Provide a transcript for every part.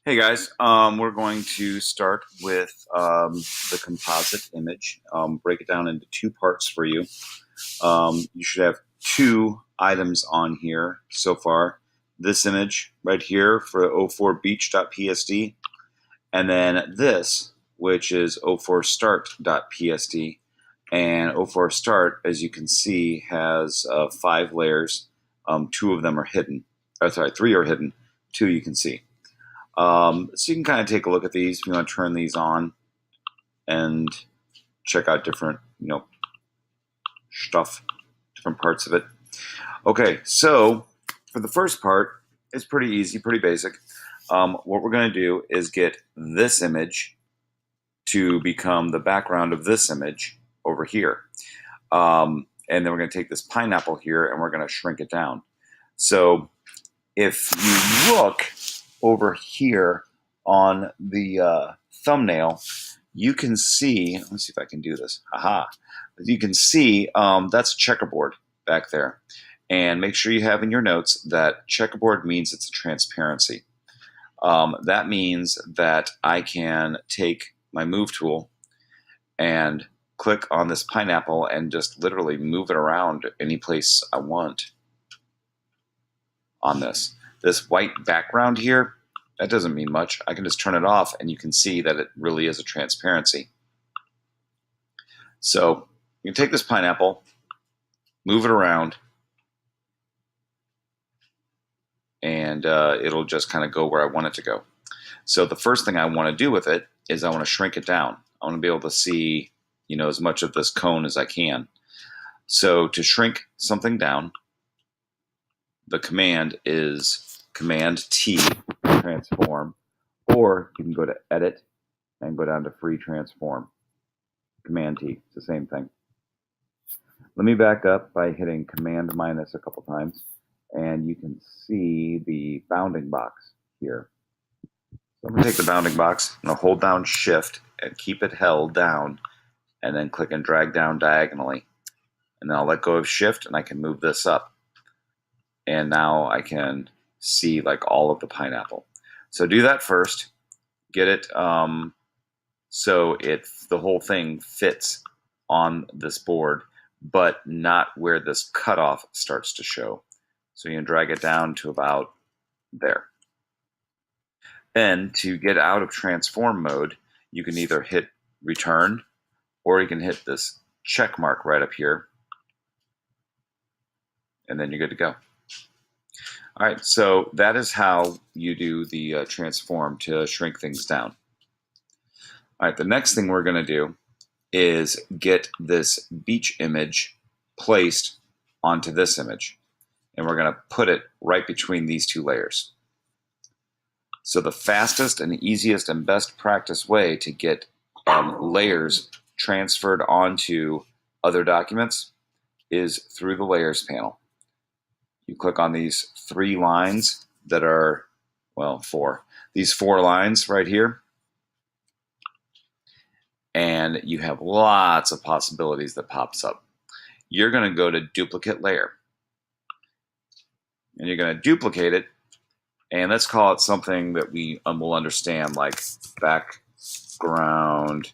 Hey guys, we're going to start with the composite image, break it down into two parts for you. You should have two items on here so far. This image right here for 04beach.psd, and then this, which is 04start.psd. And 04start, as you can see, has 5 layers. Two of them are hidden. Oh, sorry, 3 are hidden. 2 you can see. So you can kind of take a look at these if you want to turn these on and check out different, stuff, different parts of it. Okay, so for the first part, it's pretty easy, pretty basic. What we're going to do is get this image to become the background of this image over here. And then we're going to take this pineapple here and we're going to shrink it down. So if you look over here on the thumbnail, you can see, let me see if I can do this. Haha. You can see that's a checkerboard back there. And make sure you have in your notes that checkerboard means it's a transparency. That means that I can take my move tool and click on this pineapple and just literally move it around any place I want on this. This white background here, that doesn't mean much. I can just turn it off and you can see that it really is a transparency. So you can take this pineapple, move it around, and it'll just kind of go where I want it to go. So the first thing I want to do with it is I want to shrink it down. I want to be able to see, as much of this cone as I can. So to shrink something down, the command is Command T, transform, or you can go to Edit and go down to Free Transform. Command T, it's the same thing. Let me back up by hitting Command minus a couple times, and you can see the bounding box here. So I'm going to take the bounding box, I'm going to hold down Shift and keep it held down, and then click and drag down diagonally. And then I'll let go of Shift and I can move this up. And now I can see like all of the pineapple. So do that first. Get it so the whole thing fits on this board, but not where this cutoff starts to show. So you can drag it down to about there. Then to get out of transform mode, you can either hit return or you can hit this check mark right up here, and then you're good to go. All right, so that is how you do the transform to shrink things down. All right, the next thing we're going to do is get this beach image placed onto this image, and we're going to put it right between these two layers. So the fastest and easiest and best practice way to get layers transferred onto other documents is through the layers panel. You click on these 3 lines that are, well, 4. These 4 lines right here, and you have lots of possibilities that pops up. You're going to go to duplicate layer, and you're going to duplicate it, and let's call it something that we will understand, like background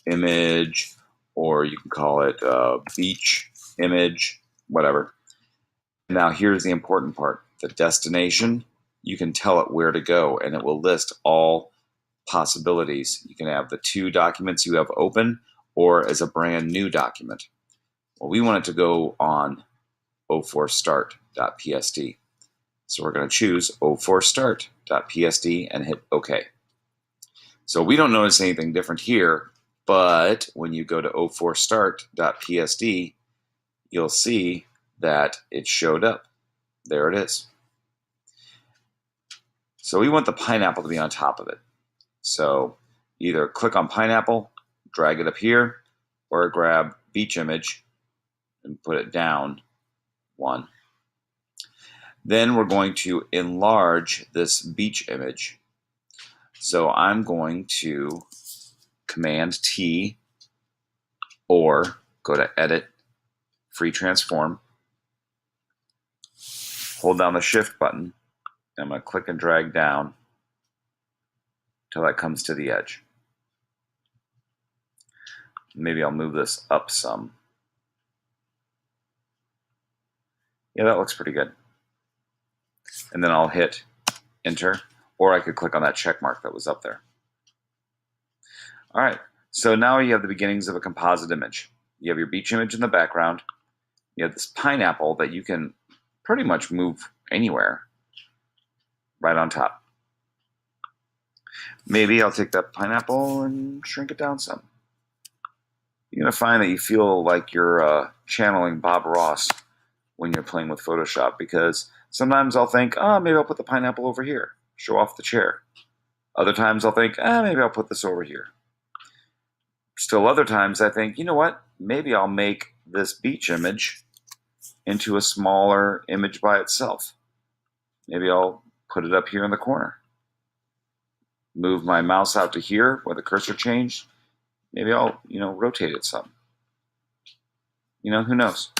image, or you can call it beach image, whatever. Now here's the important part. The destination, you can tell it where to go, and it will list all possibilities. You can have the 2 documents you have open or as a brand new document. Well, we want it to go on 04start.psd. So we're going to choose 04start.psd and hit OK. So we don't notice anything different here, but when you go to 04start.psd, you'll see that it showed up. There it is. So we want the pineapple to be on top of it. So either click on pineapple, drag it up here, or grab beach image and put it down 1. Then we're going to enlarge this beach image. So I'm going to Command T or go to Edit, Free Transform, hold down the Shift button, and I'm going to click and drag down till that comes to the edge. Maybe I'll move this up some. Yeah, that looks pretty good. And then I'll hit enter, or I could click on that check mark that was up there. All right, so now you have the beginnings of a composite image. You have your beach image in the background. You have this pineapple that you can pretty much move anywhere right on top. Maybe I'll take that pineapple and shrink it down some. You're going to find that you feel like you're channeling Bob Ross when you're playing with Photoshop, because sometimes I'll think, oh, maybe I'll put the pineapple over here, show off the chair. Other times I'll think, maybe I'll put this over here. Still other times I think, you know what, maybe I'll make this beach image into a smaller image by itself. Maybe I'll put it up here in the corner. Move my mouse out to here where the cursor changed. Maybe I'll, rotate it some. Who knows?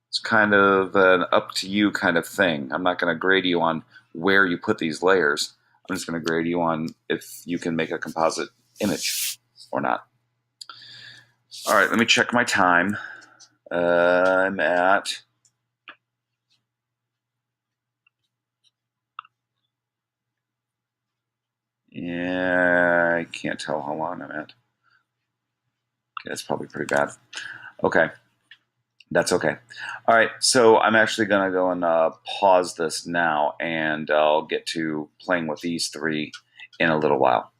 It's kind of an up to you kind of thing. I'm not going to grade you on where you put these layers. I'm just going to grade you on if you can make a composite image or not. All right, let me check my time. I'm at... Yeah, I can't tell how long I'm at. Okay, that's probably pretty bad. Okay. That's okay. All right, so I'm actually going to go and pause this now, and I'll get to playing with these three in a little while.